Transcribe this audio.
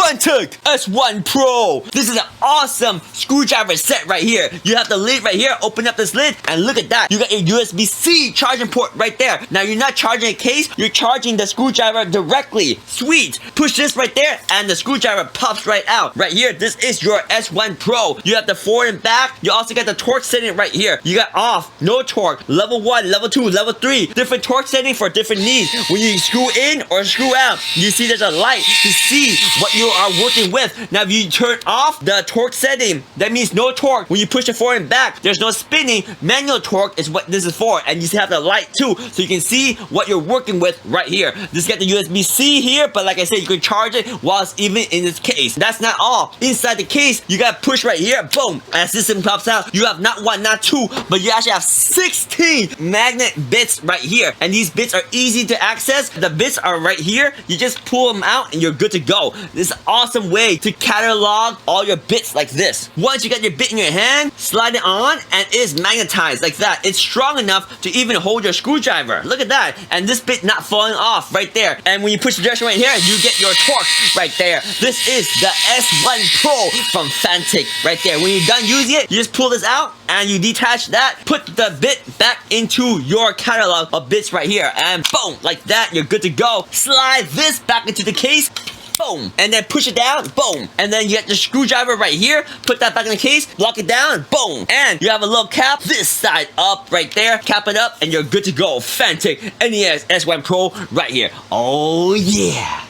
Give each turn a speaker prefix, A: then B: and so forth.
A: Fanttik S1 Pro. This is an awesome screwdriver set right here. You have the lid right here. Open up this lid and look at that. You got a USB-C charging port right there. Now you're not charging a case, you're charging the screwdriver directly. Sweet. Push this right there and the screwdriver pops right out. Right here, this is your S1 Pro. You have the forward and back. You also got the torque setting right here. You got off, no torque, level 1, level 2, level 3. Different torque setting for different needs. When you screw in or screw out, you see there's a light to see what you are working with. Now if you turn off the torque setting, that means no torque. When you push it forward and back, there's no spinning. Manual torque is what this is for, and you have the light too, so you can see what you're working with right here. This got the USB-C here, but like I said, you can charge it while it's even in this case. That's not all. Inside the case, you got push right here, boom, and the system pops out. You have not one, not two, but you actually have 16 magnet bits right here, and these bits are easy to access. The bits are right here. You just pull them out and you're good to go. This is an awesome way to catalog all your bits like this. Once you got your bit in your hand, slide it on and it is magnetized like that. It's strong enough to even hold your screwdriver. Look at that. And this bit not falling off right there. And when you push the direction right here, you get your torque right there. This is the S1 Pro from Fanttik right there. When you're done using it, you just pull this out and you detach that, put the bit back into your catalog of bits right here, and boom, like that, you're good to go. Slide this back into the case, boom, and then push it down, boom, and then you get the screwdriver right here, put that back in the case, lock it down, boom, and you have a little cap this side up right there, cap it up, and you're good to go. Fanttik NEX S1 Pro right here. Oh yeah.